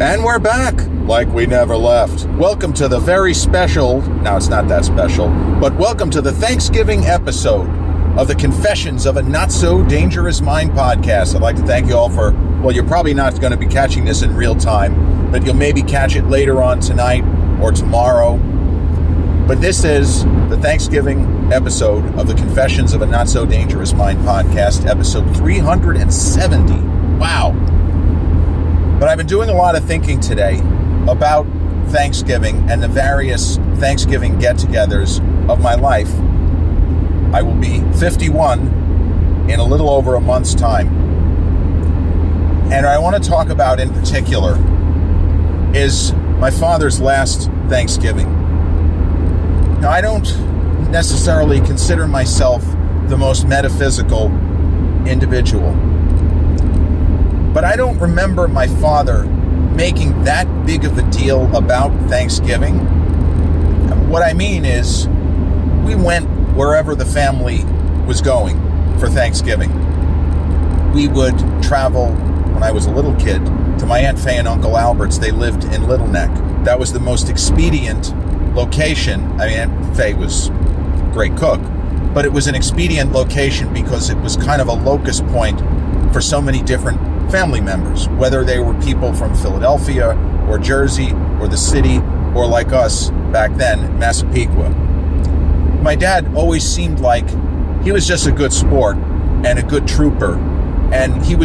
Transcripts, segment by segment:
And we're back, like we never left. Welcome to the very special, now it's not that special, but welcome to the Thanksgiving episode of the Confessions of a Not-So-Dangerous Mind podcast. I'd like to thank you all for, well, you're probably not going to be catching this in real time, but you'll maybe catch it later on tonight or tomorrow. But this is the Thanksgiving episode of the Confessions of a Not-So-Dangerous Mind podcast, episode 370. Wow. But I've been doing a lot of thinking today about Thanksgiving and the various Thanksgiving get-togethers of my life. I will be 51 in a little over a month's time. And what I want to talk about in particular is my father's last Thanksgiving. Now, I don't necessarily consider myself the most metaphysical individual. But I don't remember my father making that big of a deal about Thanksgiving. What I mean is, we went wherever the family was going for Thanksgiving. We would travel, when I was a little kid, to my Aunt Faye and Uncle Albert's. They lived in Little Neck. That was the most expedient location. I mean, Aunt Faye was a great cook, but it was an expedient location because it was kind of a locus point for so many different family members, whether they were people from Philadelphia or Jersey or the city or like us back then, Massapequa. My dad always seemed like he was just a good sport and a good trooper, and he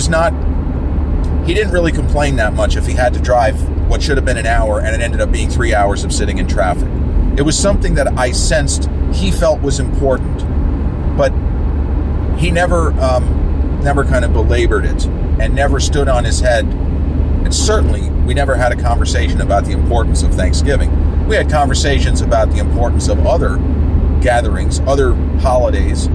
didn't really complain that much if he had to drive what should have been an hour and it ended up being 3 hours of sitting in traffic. It was something that I sensed he felt was important, but he never kind of belabored it and never stood on his head. And certainly, we never had a conversation about the importance of Thanksgiving. We had conversations about the importance of other gatherings, other holidays,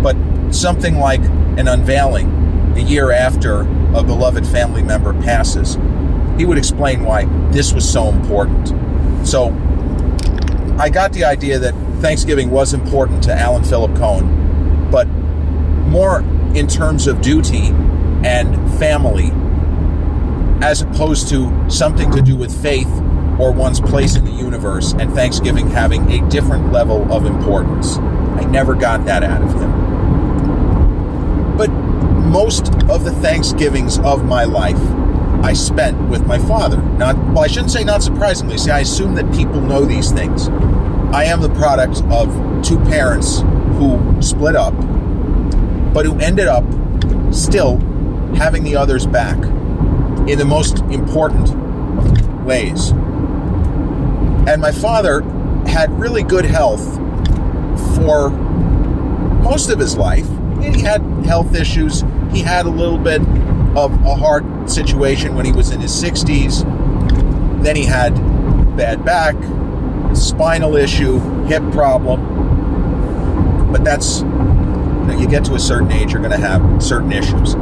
but something like an unveiling the year after a beloved family member passes, he would explain why this was so important. So, I got the idea that Thanksgiving was important to Alan Philip Cohen, but more in terms of duty and family, as opposed to something to do with faith or one's place in the universe, and Thanksgiving having a different level of importance. I never got that out of him. But most of the Thanksgivings of my life I spent with my father. I shouldn't say not surprisingly. See, I assume that people know these things. I am the product of two parents who split up, but who ended up still having the other's back in the most important ways. And my father had really good health for most of his life. He had health issues. He had a little bit of a hard situation when he was in his 60s. Then he had bad back, spinal issue, hip problem. But that's, you get to a certain age, you're going to have certain issues.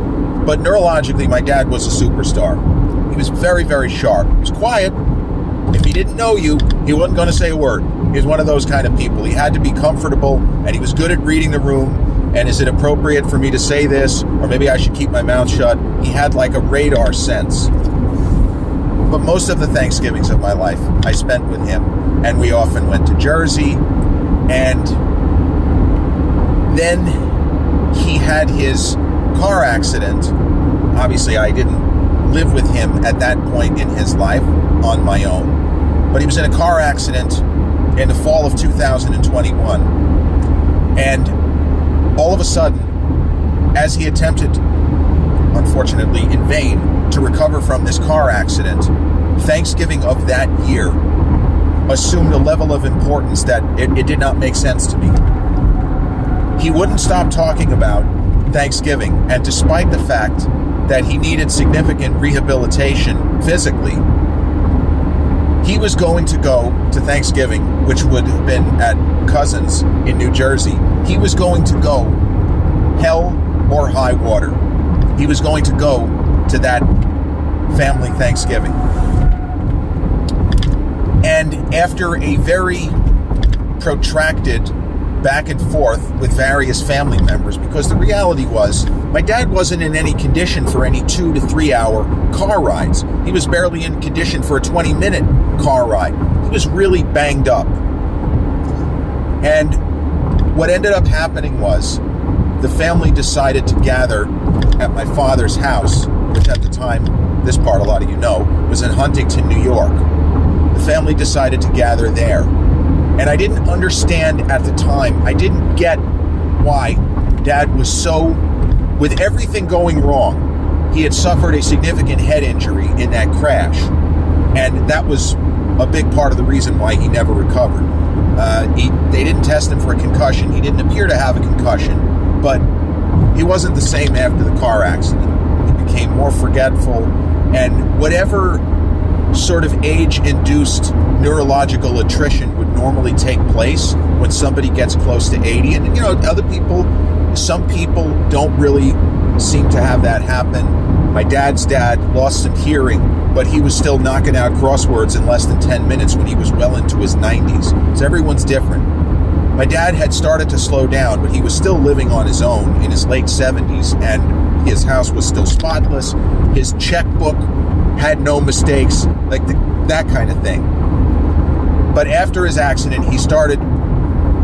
But neurologically, my dad was a superstar. He was very, very sharp. He was quiet. If he didn't know you, he wasn't going to say a word. He was one of those kind of people. He had to be comfortable, and he was good at reading the room. And is it appropriate for me to say this? Or maybe I should keep my mouth shut. He had like a radar sense. But most of the Thanksgivings of my life, I spent with him. And we often went to Jersey. And then he had his car accident. Obviously, I didn't live with him at that point in his life on my own. But he was in a car accident in the fall of 2021. And all of a sudden, as he attempted, unfortunately in vain, to recover from this car accident, Thanksgiving of that year assumed a level of importance that it did not make sense to me. He wouldn't stop talking about Thanksgiving, and despite the fact that he needed significant rehabilitation physically, he was going to go to Thanksgiving, which would have been at Cousins in New Jersey. He was going to go hell or high water. He was going to go to that family Thanksgiving. And after a very protracted back and forth with various family members, because the reality was my dad wasn't in any condition for any 2 to 3 hour car rides. He was barely in condition for a 20-minute car ride. He was really banged up. And what ended up happening was the family decided to gather at my father's house, which at the time, this part a lot of you know, was in Huntington, New York. The family decided to gather there. And I didn't understand at the time, I didn't get why Dad was so, with everything going wrong, he had suffered a significant head injury in that crash. And that was a big part of the reason why he never recovered. They didn't test him for a concussion. He didn't appear to have a concussion, but he wasn't the same after the car accident. He became more forgetful, and whatever sort of age-induced neurological attrition would normally take place when somebody gets close to 80. And, some people don't really seem to have that happen. My dad's dad lost some hearing, but he was still knocking out crosswords in less than 10 minutes when he was well into his 90s. So everyone's different. My dad had started to slow down, but he was still living on his own in his late 70s, and his house was still spotless. His checkbook had no mistakes, like that kind of thing. But after his accident, he started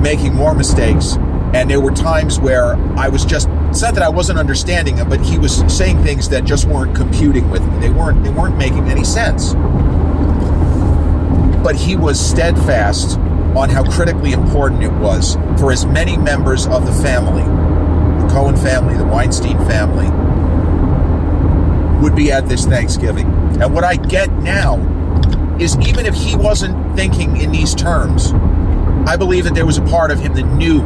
making more mistakes, and there were times where it's not that I wasn't understanding him, but he was saying things that just weren't computing with me. They weren't making any sense. But he was steadfast on how critically important it was for as many members of the family, the Cohen family, the Weinstein family, would be at this Thanksgiving. And what I get now is, even if he wasn't thinking in these terms, I believe that there was a part of him that knew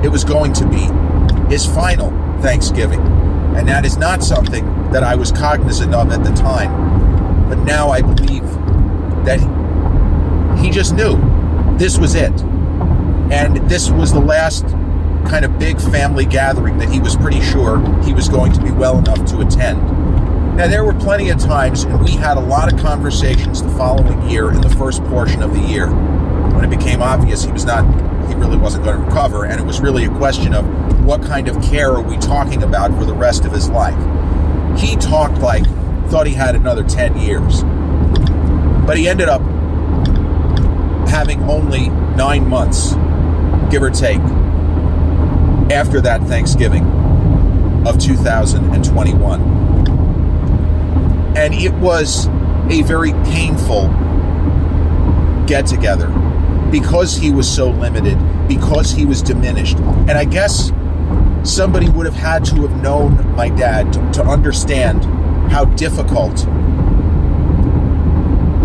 it was going to be his final Thanksgiving. And that is not something that I was cognizant of at the time. But now I believe that he just knew this was it. And this was the last kind of big family gathering that he was pretty sure he was going to be well enough to attend. Now, there were plenty of times, and we had a lot of conversations the following year in the first portion of the year, when it became obvious he really wasn't going to recover, and it was really a question of what kind of care are we talking about for the rest of his life. He thought he had another 10 years. But he ended up having only 9 months, give or take, after that Thanksgiving of 2021. And it was a very painful get-together because he was so limited, because he was diminished. And I guess somebody would have had to have known my dad to understand how difficult.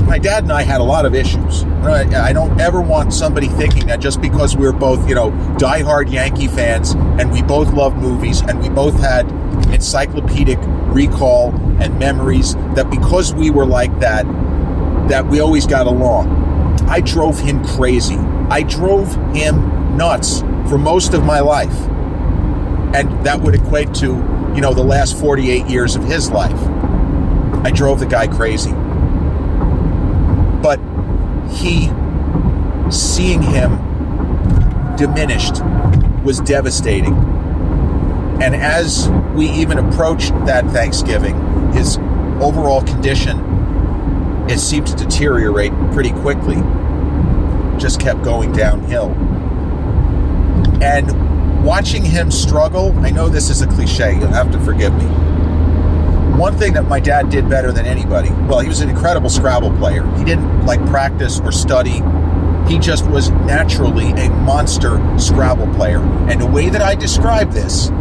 My dad and I had a lot of issues. I don't ever want somebody thinking that just because we're both, diehard Yankee fans, and we both love movies, and we both had encyclopedic recall and memories, that because we were like that we always got along. I drove him crazy. I drove him nuts for most of my life. And that would equate to, the last 48 years of his life. I drove the guy crazy. But seeing him diminished was devastating. And as we even approached that Thanksgiving, his overall condition, it seemed to deteriorate pretty quickly. Just kept going downhill. And watching him struggle, I know this is a cliche, you'll have to forgive me. One thing that my dad did better than anybody, he was an incredible Scrabble player. He didn't practice or study. He just was naturally a monster Scrabble player. And the way that I describe this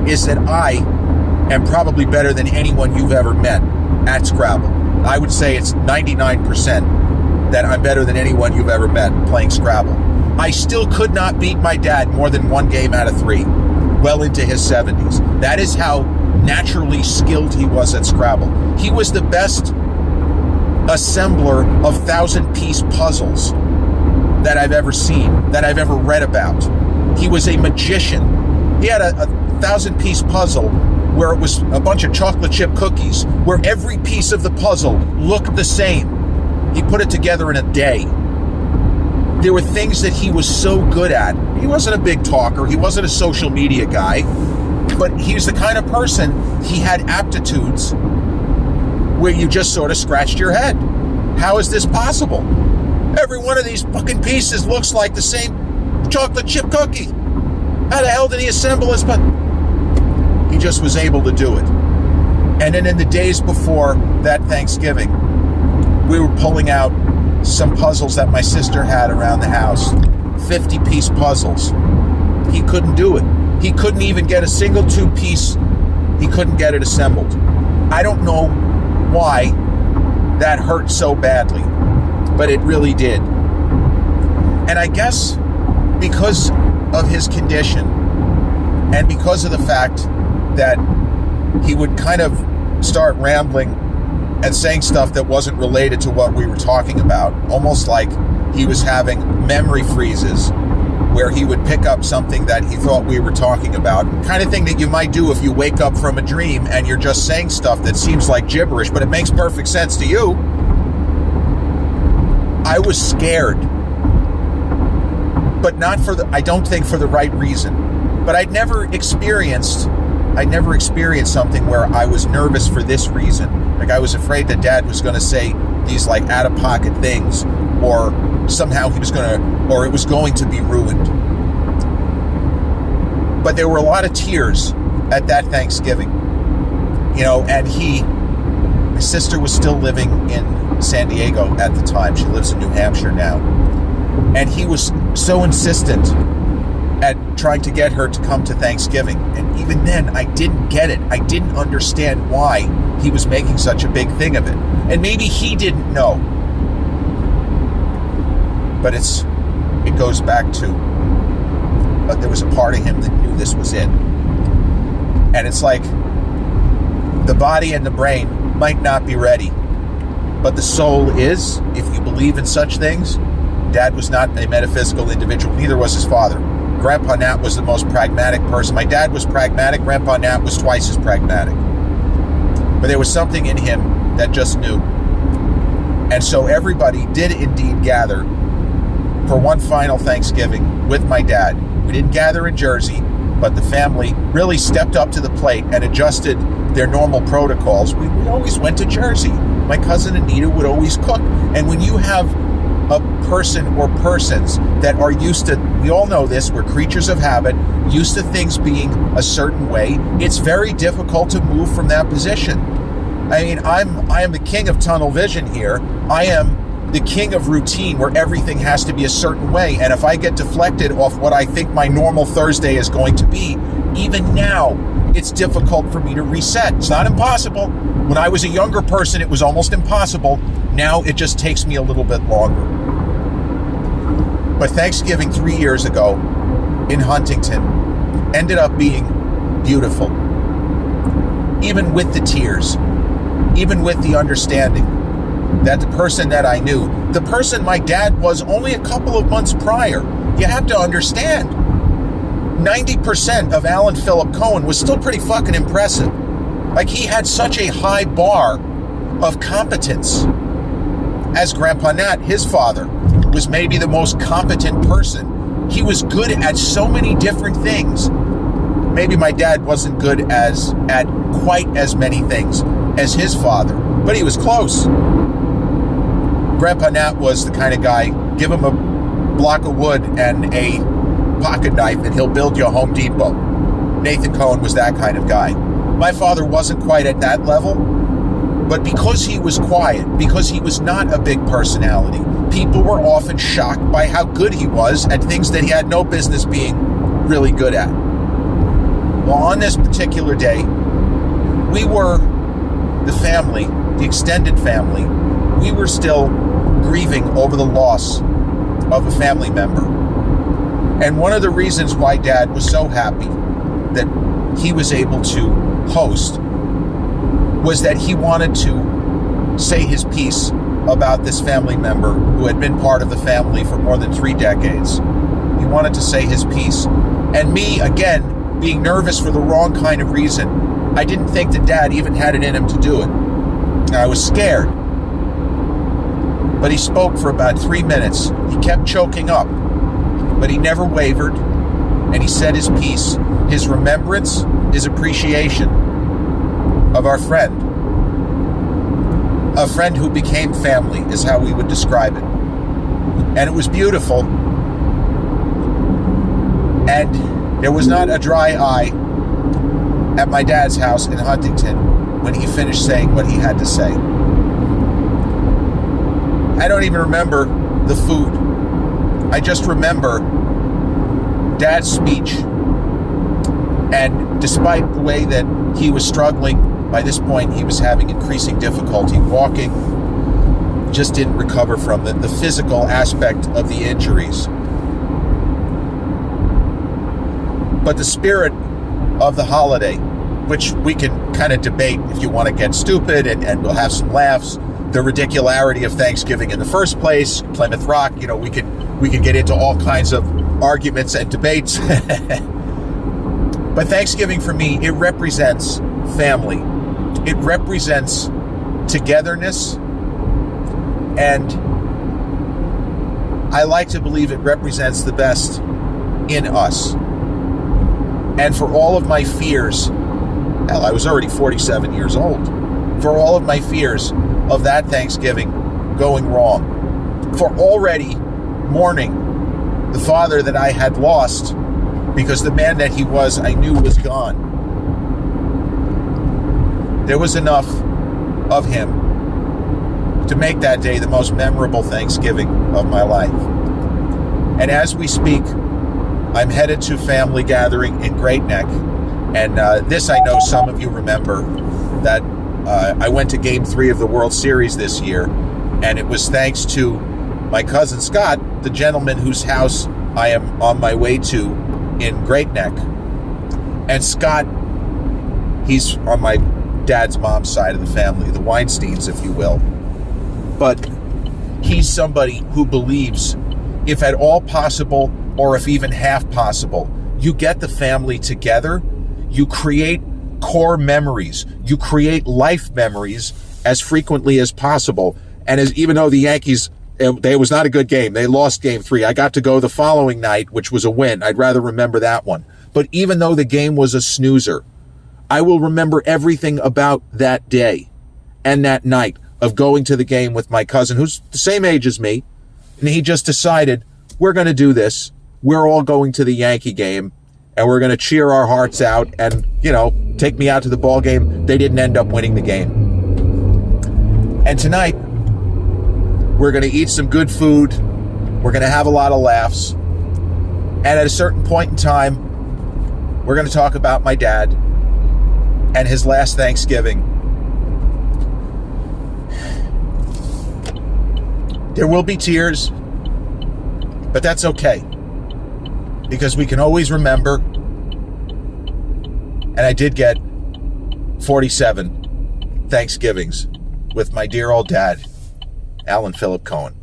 is that I am probably better than anyone you've ever met at Scrabble. I would say it's 99% that I'm better than anyone you've ever met playing Scrabble. I still could not beat my dad more than 1 game out of 3, well into his 70s. That is how naturally skilled he was at Scrabble. He was the best assembler of 1,000-piece puzzles that I've ever seen, that I've ever read about. He was a magician. He had a 1,000-piece puzzle where it was a bunch of chocolate chip cookies, where every piece of the puzzle looked the same. He put it together in a day. There were things that he was so good at. He wasn't a big talker. He wasn't a social media guy. But he's the kind of person, he had aptitudes where you just sort of scratched your head. How is this possible? Every one of these fucking pieces looks like the same chocolate chip cookie. How the hell did he assemble this? But he just was able to do it. And then in the days before that Thanksgiving, we were pulling out some puzzles that my sister had around the house. 50-piece puzzles. He couldn't do it. He couldn't even get a single 2-piece. He couldn't get it assembled. I don't know why that hurt so badly, but it really did. And I guess because of his condition and because of the fact that he would kind of start rambling and saying stuff that wasn't related to what we were talking about, almost like he was having memory freezes where he would pick up something that he thought we were talking about, kind of thing that you might do if you wake up from a dream and you're just saying stuff that seems like gibberish, but it makes perfect sense to you. I was scared, but I don't think for the right reason. But I'd never experienced something where I was nervous for this reason. Like I was afraid that Dad was going to say these like out-of-pocket things, or somehow it was going to be ruined. But there were a lot of tears at that Thanksgiving, and my sister was still living in San Diego at the time. She lives in New Hampshire now. And he was so insistent at trying to get her to come to Thanksgiving. And even then, I didn't get it. I didn't understand why he was making such a big thing of it. And maybe he didn't know. But it goes back to, but there was a part of him that knew this was it. And it's like the body and the brain might not be ready, but the soul is, if you believe in such things. Dad was not a metaphysical individual, neither was his father. Grandpa Nat was the most pragmatic person. My dad was pragmatic, Grandpa Nat was twice as pragmatic. But there was something in him that just knew. And so everybody did indeed gather for one final Thanksgiving with my dad. We didn't gather in Jersey, but the family really stepped up to the plate and adjusted their normal protocols. We always went to Jersey. My cousin Anita would always cook. And when you have a person or persons that are used to, we all know this, we're creatures of habit, used to things being a certain way, it's very difficult to move from that position. I mean, I am the king of tunnel vision here. I am the king of routine where everything has to be a certain way. And if I get deflected off what I think my normal Thursday is going to be, even now, it's difficult for me to reset. It's not impossible. When I was a younger person, it was almost impossible. Now it just takes me a little bit longer. But Thanksgiving 3 years ago in Huntington ended up being beautiful. Even with the tears, even with the understanding that the person that I knew, the person my dad was only a couple of months prior, you have to understand, 90% of Alan Philip Cohen was still pretty fucking impressive. Like, he had such a high bar of competence. As Grandpa Nat, his father, was maybe the most competent person. He was good at so many different things. Maybe my dad wasn't good at quite as many things as his father, but he was close. Grandpa Nat was the kind of guy, give him a block of wood and a pocket knife and he'll build you a Home Depot. Nathan Cohen was that kind of guy. My father wasn't quite at that level, but because he was quiet, because he was not a big personality, people were often shocked by how good he was at things that he had no business being really good at. Well, on this particular day, we were, the family, the extended family, we were still grieving over the loss of a family member. And one of the reasons why Dad was so happy that he was able to host was that he wanted to say his piece about this family member who had been part of the family for more than 3 decades. He wanted to say his piece. And me, again, being nervous for the wrong kind of reason, I didn't think that Dad even had it in him to do it. I was scared. but he spoke for about 3 minutes. He kept choking up, but he never wavered, and he said his piece, his remembrance, his appreciation of our friend. A friend who became family is how we would describe it. And it was beautiful. And there was not a dry eye at my dad's house in Huntington when he finished saying what he had to say. I don't even remember the food. I just remember Dad's speech. And despite the way that he was struggling, by this point he was having increasing difficulty walking, just didn't recover from the physical aspect of the injuries. But the spirit of the holiday, which we can kind of debate if you want to get stupid, and we'll have some laughs, the ridicularity of Thanksgiving in the first place, Plymouth Rock, we could get into all kinds of arguments and debates. But Thanksgiving for me, it represents family. It represents togetherness. And I like to believe it represents the best in us. And for all of my fears, hell, I was already 47 years old. For all of my fears of that Thanksgiving going wrong, for already mourning the father that I had lost, because the man that he was, I knew was gone. There was enough of him to make that day the most memorable Thanksgiving of my life. And as we speak, I'm headed to family gathering in Great Neck. And this, I know some of you remember, that I went to Game 3 of the World Series this year, and it was thanks to my cousin Scott, the gentleman whose house I am on my way to in Great Neck. And Scott, he's on my dad's mom's side of the family, the Weinsteins, if you will. But he's somebody who believes, if at all possible, or if even half possible, you get the family together, you create core memories, you create life memories as frequently as possible. And even though the Yankees, it was not a good game, they lost Game 3. I got to go the following night, which was a win. I'd rather remember that one. But even though the game was a snoozer, I will remember everything about that day and that night of going to the game with my cousin, who's the same age as me. And he just decided, we're going to do this. We're all going to the Yankee game, and we're going to cheer our hearts out and, take me out to the ball game. They didn't end up winning the game. And tonight, we're going to eat some good food. We're going to have a lot of laughs. And at a certain point in time, we're going to talk about my dad and his last Thanksgiving. There will be tears, but that's okay, because we can always remember, and I did get 47 Thanksgivings with my dear old dad, Alan Philip Cohen.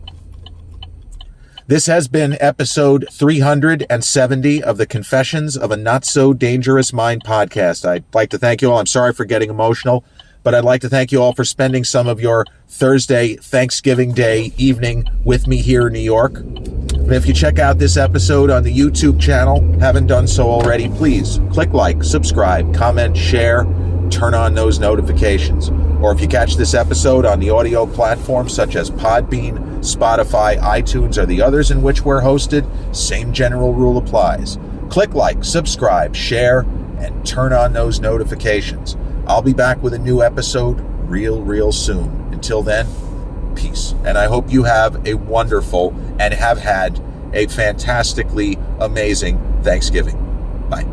This has been episode 370 of the Confessions of a Not So Dangerous Mind podcast. I'd like to thank you all. I'm sorry for getting emotional, but I'd like to thank you all for spending some of your Thursday, Thanksgiving Day evening with me here in New York. And if you check out this episode on the YouTube channel, haven't done so already, please click like, subscribe, comment, share, turn on those notifications. Or if you catch this episode on the audio platforms such as Podbean, Spotify, iTunes, or the others in which we're hosted, same general rule applies. Click like, subscribe, share, and turn on those notifications. I'll be back with a new episode real soon. Until then, peace. And I hope you have a wonderful and have had a fantastically amazing Thanksgiving. Bye.